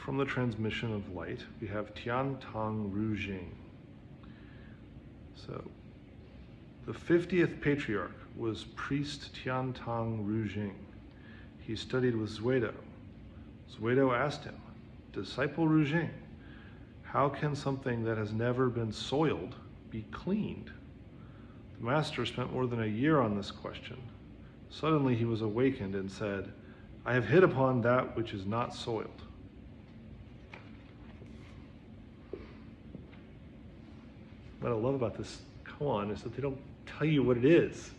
from the transmission of light, we have Tian Tong Ru Jing. So, the 50th patriarch was priest Tian Tong Ru Jing. He studied with Zuido. Zuido asked him, "Disciple Ru Jing, how can something that has never been soiled be cleaned?" The master spent more than a year on this question. Suddenly he was awakened and said, "I have hit upon that which is not soiled." What I love about this koan is that they don't tell you what it is.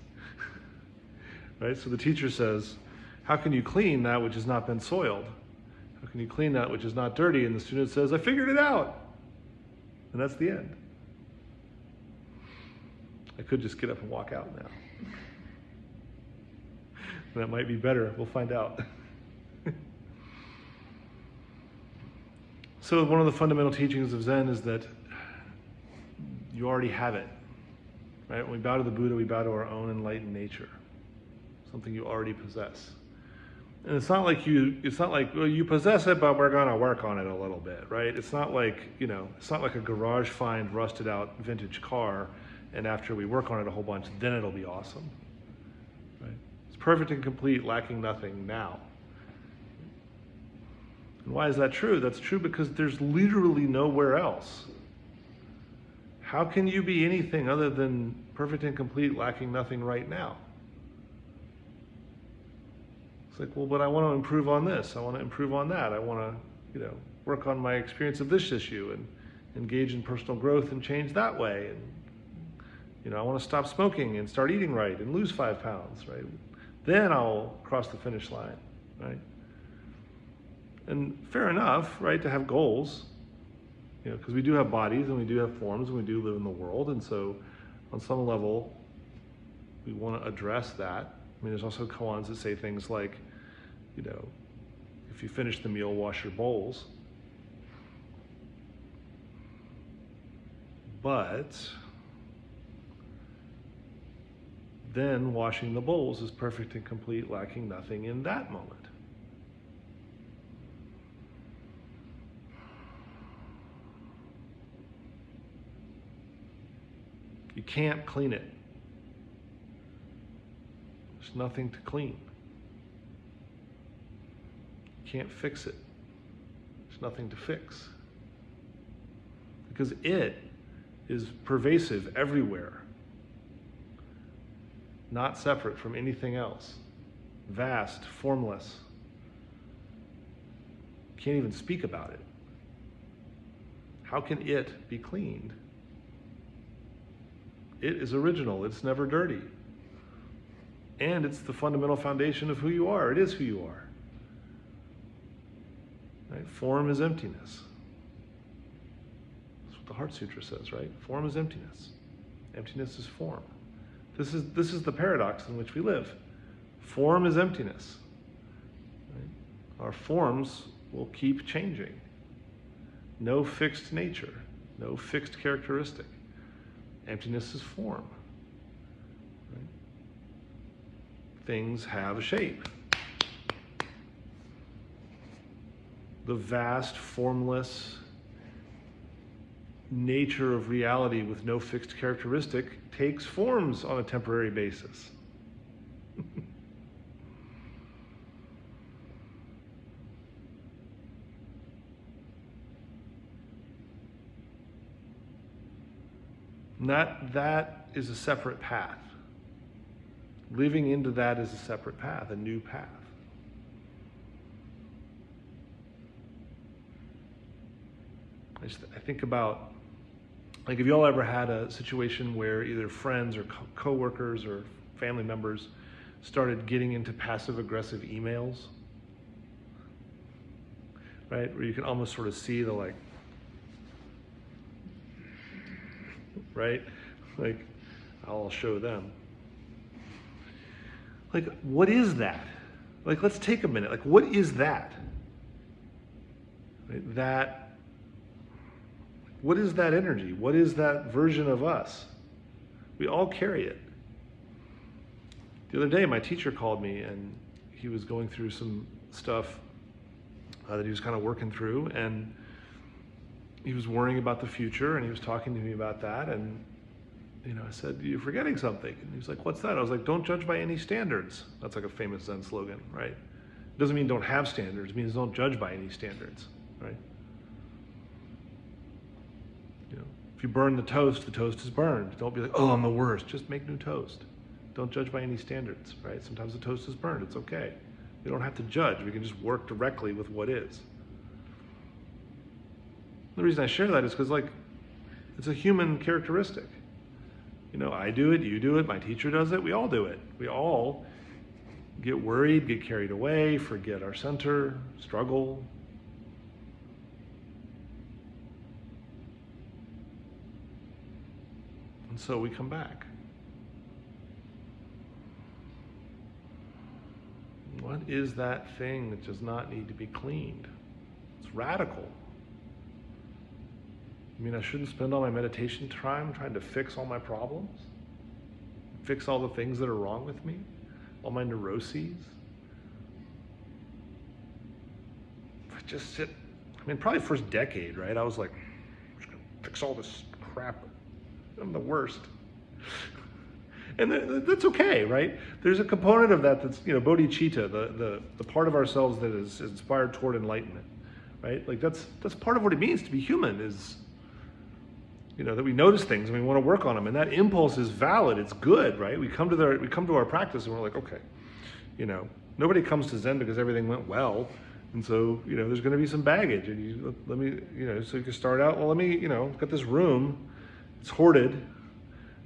Right? So the teacher says, how can you clean that which has not been soiled? How can you clean that which is not dirty? And the student says, I figured it out. And that's the end. I could just get up and walk out now. That might be better. We'll find out. So one of the fundamental teachings of Zen is that you already have it. Right? When we bow to the Buddha, we bow to our own enlightened nature. Something you already possess. And it's not like well, you possess it, but we're gonna work on it a little bit, right? It's not like, it's not like a garage find rusted out vintage car, and after we work on it a whole bunch, then it'll be awesome. Right? It's perfect and complete, lacking nothing now. And why is that true? That's true because there's literally nowhere else. How can you be anything other than perfect and complete, lacking nothing right now? It's like, well, but I want to improve on this. I want to improve on that. I want to, work on my experience of this issue and engage in personal growth and change that way. And, I want to stop smoking and start eating right and lose 5 pounds, right? Then I'll cross the finish line, right? And fair enough, right, to have goals. Because we do have bodies and we do have forms and we do live in the world. And so on some level, we want to address that. I mean, there's also koans that say things like, if you finish the meal, wash your bowls. But then washing the bowls is perfect and complete, lacking nothing in that moment. You can't clean it. There's nothing to clean. You can't fix it. There's nothing to fix. Because it is pervasive everywhere, not separate from anything else, vast, formless. Can't even speak about it. How can it be cleaned? It is original. It's never dirty. And it's the fundamental foundation of who you are. It is who you are. Right? Form is emptiness. That's what the Heart Sutra says, right? Form is emptiness. Emptiness is form. This is the paradox in which we live. Form is emptiness. Right? Our forms will keep changing. No fixed nature. No fixed characteristic. Emptiness is form. Right? Things have a shape. The vast, formless nature of reality with no fixed characteristic takes forms on a temporary basis. And that is a separate path. Living into that is a separate path, a new path. I think about, like, have you all ever had a situation where either friends or co-workers or family members started getting into passive-aggressive emails? Right? Where you can almost sort of see the, like, right? Like, I'll show them. Like, what is that? Like, let's take a minute. Like, what is that? Right? What is that energy? What is that version of us? We all carry it. The other day, my teacher called me and he was going through some stuff that he was kind of working through, and he was worrying about the future, and he was talking to me about that, and I said, "You're forgetting something." And he was like, "What's that?" I was like, "Don't judge by any standards." That's like a famous Zen slogan, right? It doesn't mean don't have standards. It means don't judge by any standards, right? If you burn the toast is burned. Don't be like, "Oh, I'm the worst." Just make new toast. Don't judge by any standards, right? Sometimes the toast is burned. It's okay. We don't have to judge. We can just work directly with what is. The reason I share that is because, it's a human characteristic. I do it, you do it, my teacher does it, we all do it. We all get worried, get carried away, forget our center, struggle. And so we come back. What is that thing that does not need to be cleaned? It's radical. I shouldn't spend all my meditation time trying to fix all my problems, fix all the things that are wrong with me, all my neuroses. If I just sit, probably first decade, right? I was like, I'm just gonna fix all this crap. I'm the worst. And that's okay, right? There's a component of that that's, bodhicitta, the part of ourselves that is inspired toward enlightenment, right? That's part of what it means to be human is, that we notice things and we want to work on them, and that impulse is valid. It's good, right? We come to our practice and we're like, okay, nobody comes to Zen because everything went well, and so there's going to be some baggage, and so you can start out. Well, got this room, it's hoarded.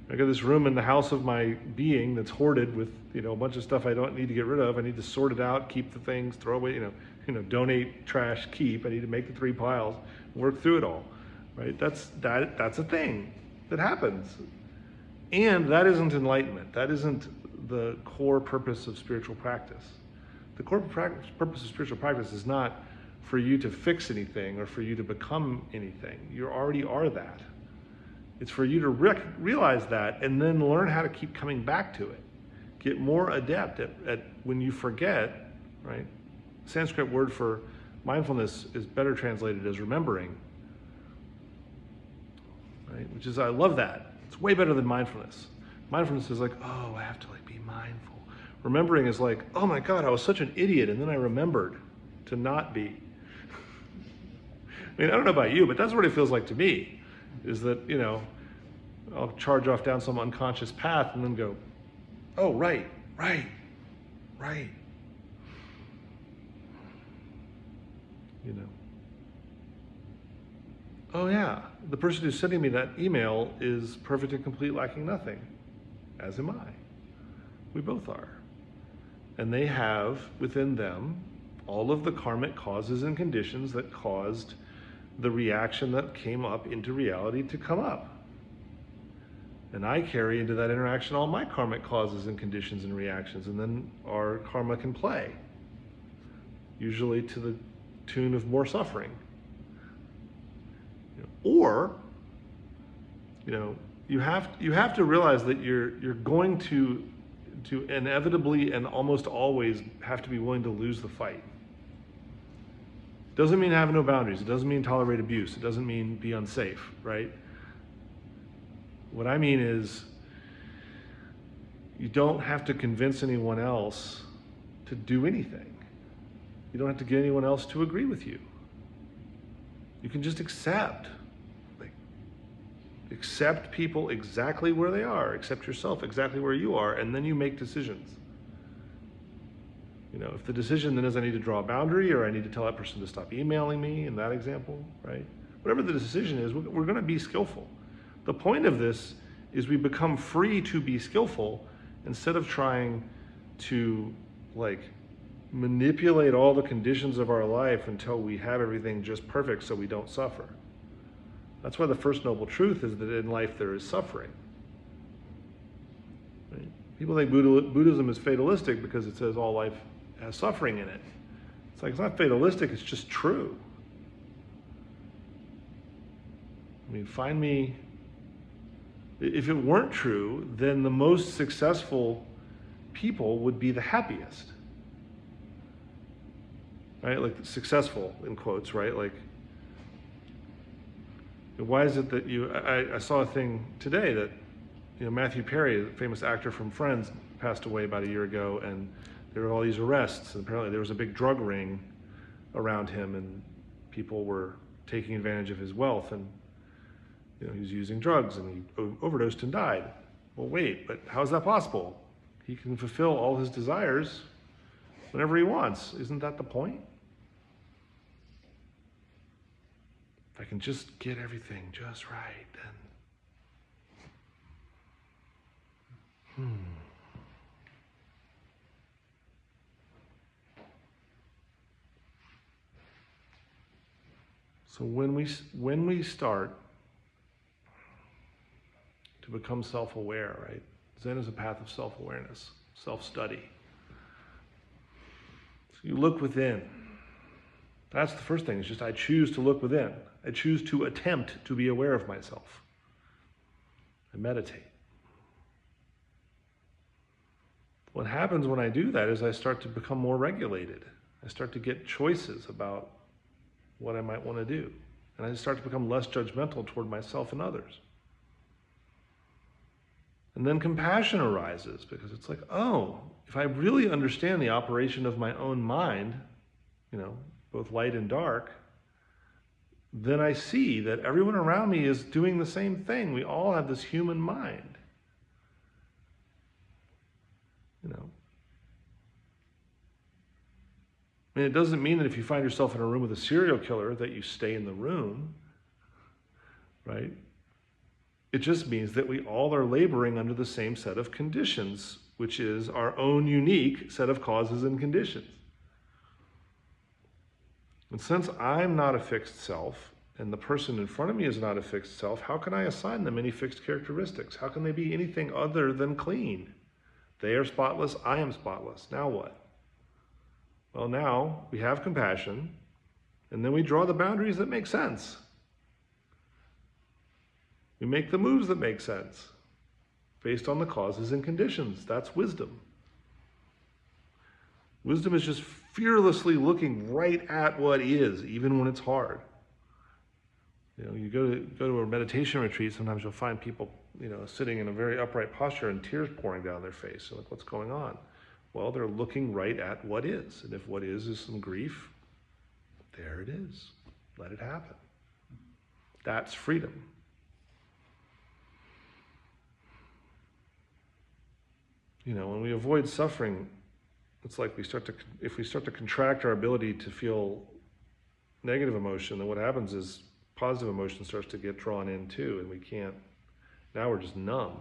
I got this room in the house of my being that's hoarded with a bunch of stuff I don't need to get rid of. I need to sort it out, keep the things, throw away, donate, trash, keep. I need to make the 3 piles, work through it all. Right? That's a thing that happens. And that isn't enlightenment. That isn't the core purpose of spiritual practice. The core purpose of spiritual practice is not for you to fix anything or for you to become anything. You already are that. It's for you to realize that and then learn how to keep coming back to it. Get more adept at when you forget, right? Sanskrit word for mindfulness is better translated as remembering. Right? Which is, I love that. It's way better than mindfulness. Mindfulness is like, oh, I have to be mindful. Remembering is like, oh my God, I was such an idiot, and then I remembered to not be. I don't know about you, but that's what it feels like to me, is that, I'll charge off down some unconscious path and then go, oh, right. Oh yeah, the person who's sending me that email is perfect and complete, lacking nothing, as am I. We both are. And they have within them all of the karmic causes and conditions that caused the reaction that came up into reality to come up. And I carry into that interaction all my karmic causes and conditions and reactions, and then our karma can play, usually to the tune of more suffering. Or, you have to realize that you're going to inevitably and almost always have to be willing to lose the fight. Doesn't mean have no boundaries. It doesn't mean tolerate abuse. It doesn't mean be unsafe, right? What I mean is, you don't have to convince anyone else to do anything. You don't have to get anyone else to agree with you. You can just accept. Accept people exactly where they are. Accept yourself exactly where you are, and then you make decisions. If the decision then is I need to draw a boundary, or I need to tell that person to stop emailing me, in that example, right? Whatever the decision is, we're going to be skillful. The point of this is we become free to be skillful instead of trying to manipulate all the conditions of our life until we have everything just perfect so we don't suffer. That's why the first noble truth is that in life there is suffering. Right? People think Buddhism is fatalistic because it says all life has suffering in it. It's not fatalistic, it's just true. Find me, if it weren't true, then the most successful people would be the happiest. right? Like successful in quotes, right? Like, why is it that I saw a thing today that, Matthew Perry, the famous actor from Friends, passed away about a year ago, and there were all these arrests, and apparently there was a big drug ring around him, and people were taking advantage of his wealth, and he was using drugs, and he overdosed and died. Well, wait, but how is that possible? He can fulfill all his desires whenever he wants. Isn't that the point? If I can just get everything just right, then... So when we start to become self-aware, right? Zen is a path of self-awareness, self-study. So you look within. That's the first thing, is just I choose to look within. I choose to attempt to be aware of myself. I meditate. What happens when I do that is I start to become more regulated. I start to get choices about what I might want to do. And I start to become less judgmental toward myself and others. And then compassion arises, because it's like, oh, if I really understand the operation of my own mind, both light and dark, then I see that everyone around me is doing the same thing. We all have this human mind. It doesn't mean that if you find yourself in a room with a serial killer that you stay in the room, right? It just means that we all are laboring under the same set of conditions, which is our own unique set of causes and conditions. And since I'm not a fixed self, and the person in front of me is not a fixed self, how can I assign them any fixed characteristics? How can they be anything other than clean? They are spotless, I am spotless. Now what? Well, now we have compassion, and then we draw the boundaries that make sense. We make the moves that make sense based on the causes and conditions. That's wisdom. Wisdom is just fearlessly looking right at what is, even when it's hard. You go to a meditation retreat, sometimes you'll find people, sitting in a very upright posture and tears pouring down their face. You're like, what's going on? Well, they're looking right at what is. And if what is some grief, there it is. Let it happen. That's freedom. When we avoid suffering, it's like if we start to contract our ability to feel negative emotion, then what happens is positive emotion starts to get drawn in too, and we can't, now we're just numb.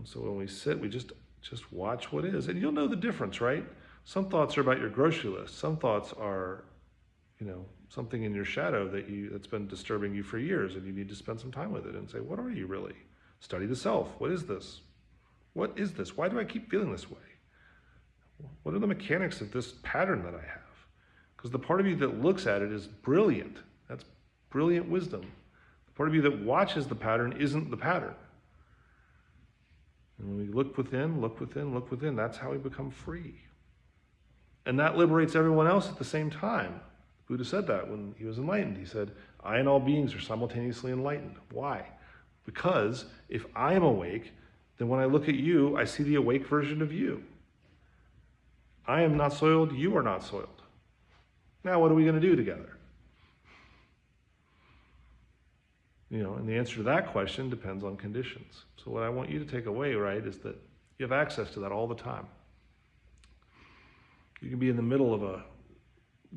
So when we sit, we just watch what is, and you'll know the difference, right? Some thoughts are about your grocery list. Some thoughts are, something in your shadow that's been disturbing you for years, and you need to spend some time with it and say, what are you really? Study the self. What is this? What is this? Why do I keep feeling this way? What are the mechanics of this pattern that I have? Because the part of you that looks at it is brilliant. That's brilliant wisdom. The part of you that watches the pattern isn't the pattern. And when we look within, that's how we become free. And that liberates everyone else at the same time. Buddha said that when he was enlightened. He said, I and all beings are simultaneously enlightened. Why? Because if I am awake, then when I look at you, I see the awake version of you. I am not soiled, you are not soiled. Now what are we going to do together? And the answer to that question depends on conditions. So what I want you to take away, right, is that you have access to that all the time. You can be in the middle of a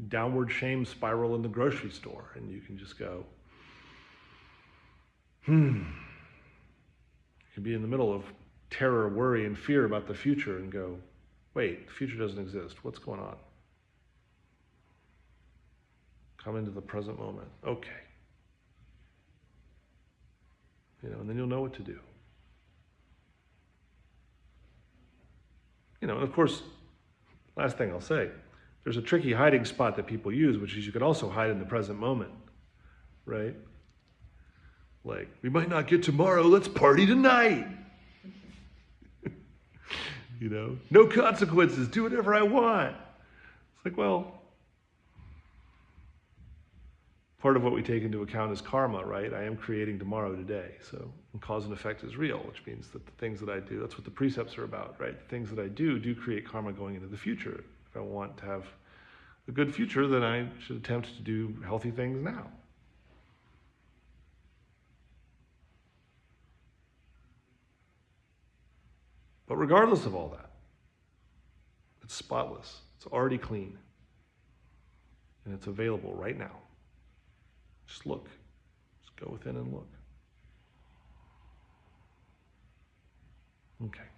downward shame spiral in the grocery store, and you can just go, You can be in the middle of terror, worry, and fear about the future and go, wait, the future doesn't exist. What's going on? Come into the present moment. Okay. And then you'll know what to do. And of course, last thing I'll say, there's a tricky hiding spot that people use, which is you can also hide in the present moment, right? Like, we might not get tomorrow, let's party tonight. you know, no consequences, do whatever I want. It's like, well, part of what we take into account is karma, right? I am creating tomorrow today. So cause and effect is real, which means that the things that I do, that's what the precepts are about, right? The things that I do create karma going into the future. If I want to have a good future, then I should attempt to do healthy things now. But regardless of all that, it's spotless. It's already clean. And it's available right now. Just look. Just go within and look. Okay.